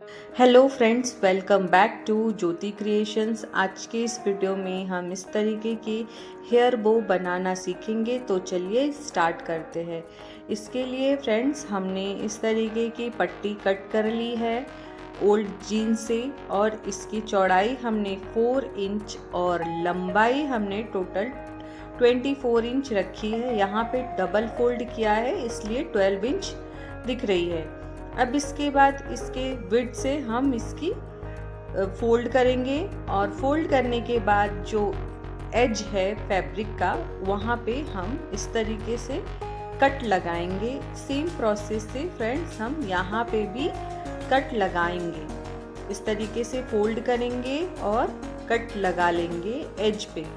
Hello friends, welcome back to Jyoti creations. आज के इस वीडियो में हम इस तरीके की हेयर बो बनाना सीखेंगे। तो चलिए स्टार्ट करते हैं। इसके लिए फ्रेंड्स हमने इस तरीके की पट्टी कट कर ली है ओल्ड जीन से, और इसकी चौड़ाई हमने 4 इंच और लंबाई हमने टोटल 24 इंच रखी है। यहाँ पे डबल फोल्ड किया है इसलिए 12 इंच दिख रही है। अब इसके बाद इसके विड्थ से हम इसकी फोल्ड करेंगे, और फोल्ड करने के बाद जो एज है फैब्रिक का वहाँ पे हम इस तरीके से कट लगाएंगे। सेम प्रोसेस से फ्रेंड्स हम यहाँ पे भी कट लगाएंगे। इस तरीके से फोल्ड करेंगे और कट लगा लेंगे एज पे।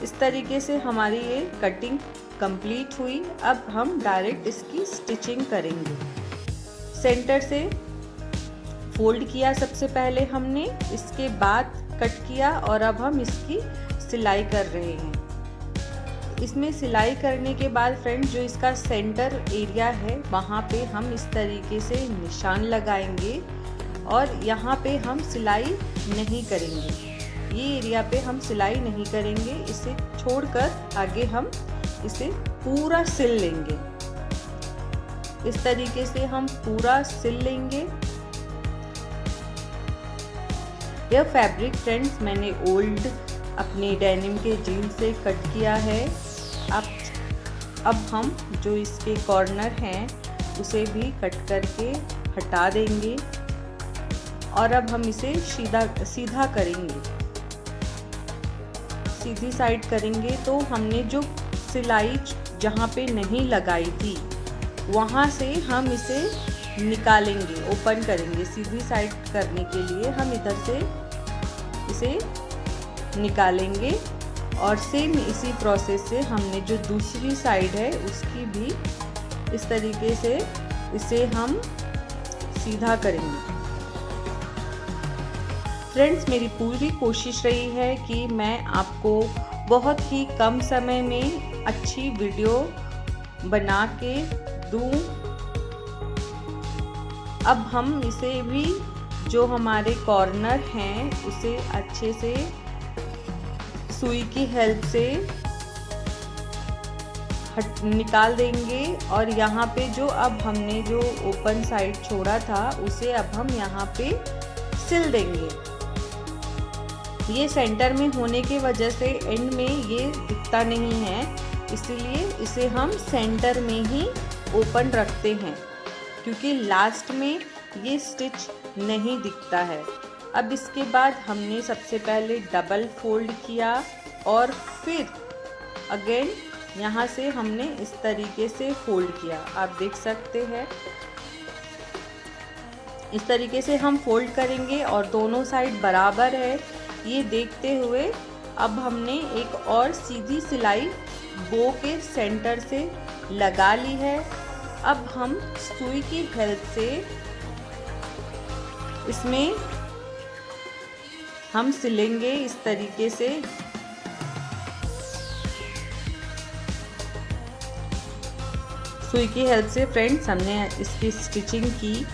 इस तरीके से हमारी ये कटिंग कंप्लीट हुई। अब हम डायरेक्ट इसकी स्टिचिंग करेंगे। सेंटर से फोल्ड किया सबसे पहले हमने, इसके बाद कट किया, और अब हम इसकी सिलाई कर रहे हैं। इसमें सिलाई करने के बाद फ्रेंड्स जो इसका सेंटर एरिया है वहाँ पे हम इस तरीके से निशान लगाएंगे, और यहाँ पे हम सिलाई नहीं करेंगे। ये एरिया पे हम सिलाई नहीं करेंगे, इसे छोड़कर आगे हम इसे पूरा सिल लेंगे। इस तरीके से हम पूरा सिल लेंगे। यह फैब्रिक फ्रेंड्स मैंने ओल्ड अपने डेनिम के जीन से कट किया है। अब हम जो इसके कॉर्नर हैं उसे भी कट करके हटा देंगे, और अब हम इसे सीधा करेंगे, सीधी साइड करेंगे। तो हमने जो सिलाई जहाँ पे नहीं लगाई थी वहाँ से हम इसे निकालेंगे, ओपन करेंगे। सीधी साइड करने के लिए हम इधर से इसे निकालेंगे, और सेम इसी प्रोसेस से हमने जो दूसरी साइड है उसकी भी इस तरीके से इसे हम सीधा करेंगे। फ्रेंड्स मेरी पूरी कोशिश रही है कि मैं आपको बहुत ही कम समय में अच्छी वीडियो बना के दूं। अब हम इसे भी जो हमारे कॉर्नर हैं उसे अच्छे से सुई की हेल्प से निकाल देंगे, और यहाँ पे जो अब हमने जो ओपन साइड छोड़ा था उसे अब हम यहाँ पे सिल देंगे। ये सेंटर में होने की वजह से एंड में ये दिखता नहीं है, इसलिए इसे हम सेंटर में ही ओपन रखते हैं, क्योंकि लास्ट में ये स्टिच नहीं दिखता है। अब इसके बाद हमने सबसे पहले डबल फोल्ड किया, और फिर अगेन यहाँ से हमने इस तरीके से फोल्ड किया। आप देख सकते हैं इस तरीके से हम फोल्ड करेंगे, और दोनों साइड बराबर है ये देखते हुए अब हमने एक और सीधी सिलाई बो के सेंटर से लगा ली है। अब हम सुई की हेल्प से इसमें हम सिलेंगे इस तरीके से। सुई की हेल्प से फ्रेंड्स हमने इसकी स्टिचिंग की,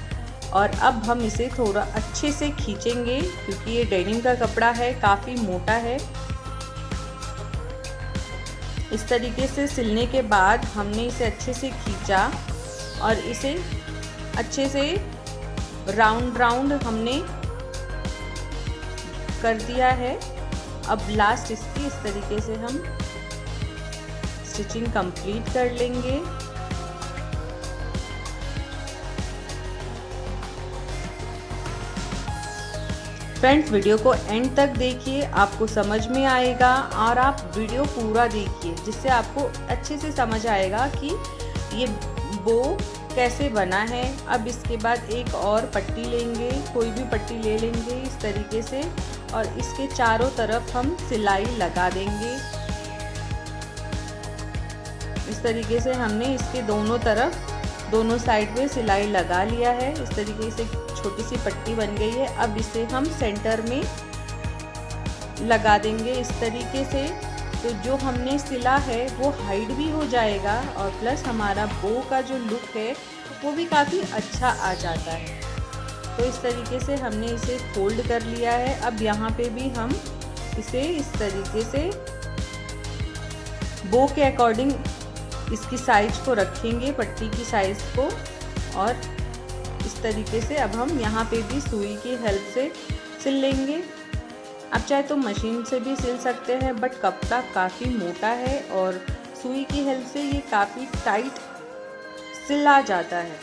और अब हम इसे थोड़ा अच्छे से खींचेंगे, क्योंकि ये डेनिम का कपड़ा है, काफ़ी मोटा है। इस तरीके से सिलने के बाद हमने इसे अच्छे से खींचा, और इसे अच्छे से राउंड हमने कर दिया है। अब लास्ट इसकी इस तरीके से हम स्टिचिंग कंप्लीट कर लेंगे। फ्रेंड्स वीडियो को एंड तक देखिए, आपको समझ में आएगा, और आप वीडियो पूरा देखिए जिससे आपको अच्छे से समझ आएगा कि ये बो कैसे बना है। अब इसके बाद एक और पट्टी लेंगे, कोई भी पट्टी ले लेंगे इस तरीके से, और इसके चारों तरफ हम सिलाई लगा देंगे। इस तरीके से हमने इसके दोनों तरफ दोनों साइड में सिलाई लगा लिया है। इस तरीके से छोटी सी पट्टी बन गई है। अब इसे हम सेंटर में लगा देंगे इस तरीके से। तो जो हमने सिला है वो हाइड भी हो जाएगा, और प्लस हमारा बो का जो लुक है वो भी काफ़ी अच्छा आ जाता है। तो इस तरीके से हमने इसे फोल्ड कर लिया है। अब यहाँ पे भी हम इसे इस तरीके से बो के अकॉर्डिंग इसकी साइज को रखेंगे, पट्टी की साइज को, और इस तरीके से अब हम यहाँ पे भी सुई की हेल्प से सिल लेंगे। आप चाहे तो मशीन से भी सिल सकते हैं, बट कपड़ा काफ़ी मोटा है और सुई की हेल्प से ये काफ़ी टाइट सिला जाता है।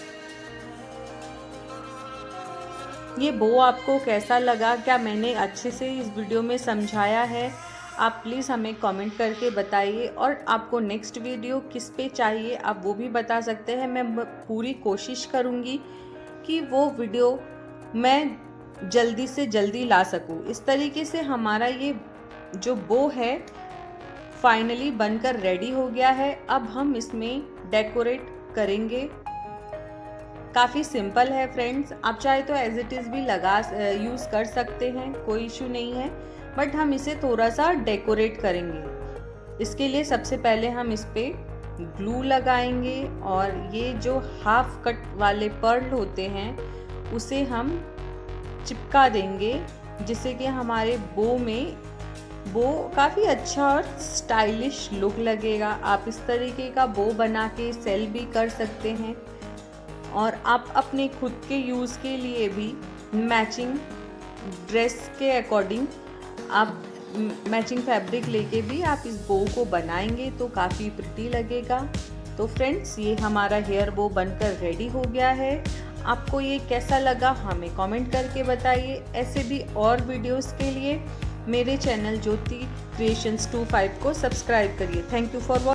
ये बो आपको कैसा लगा, क्या मैंने अच्छे से इस वीडियो में समझाया है? आप प्लीज़ हमें कमेंट करके बताइए, और आपको नेक्स्ट वीडियो किस पे चाहिए आप वो भी बता सकते हैं। मैं पूरी कोशिश करूँगी कि वो वीडियो मैं जल्दी से जल्दी ला सकूँ। इस तरीके से हमारा ये जो बो है फाइनली बनकर रेडी हो गया है। अब हम इसमें डेकोरेट करेंगे। काफ़ी सिंपल है फ्रेंड्स, आप चाहे तो एज इट इज़ भी यूज़ कर सकते हैं, कोई इशू नहीं है, बट हम इसे थोड़ा सा डेकोरेट करेंगे। इसके लिए सबसे पहले हम इस पे ग्लू लगाएंगे, और ये जो हाफ कट वाले पर्ल होते हैं उसे हम चिपका देंगे, जिससे कि हमारे बो काफ़ी अच्छा और स्टाइलिश लुक लगेगा। आप इस तरीके का बो बना के सेल भी कर सकते हैं, और आप अपने खुद के यूज़ के लिए भी मैचिंग ड्रेस के अकॉर्डिंग आप मैचिंग फैब्रिक लेके भी आप इस बो को बनाएंगे तो काफ़ी प्रिटी लगेगा। तो फ्रेंड्स, ये हमारा हेयर बो बनकर रेडी हो गया है। आपको ये कैसा लगा हमें कमेंट करके बताइए। ऐसे भी और वीडियोस के लिए मेरे चैनल ज्योति क्रिएशंस 25 को सब्सक्राइब करिए। Thank you for watching.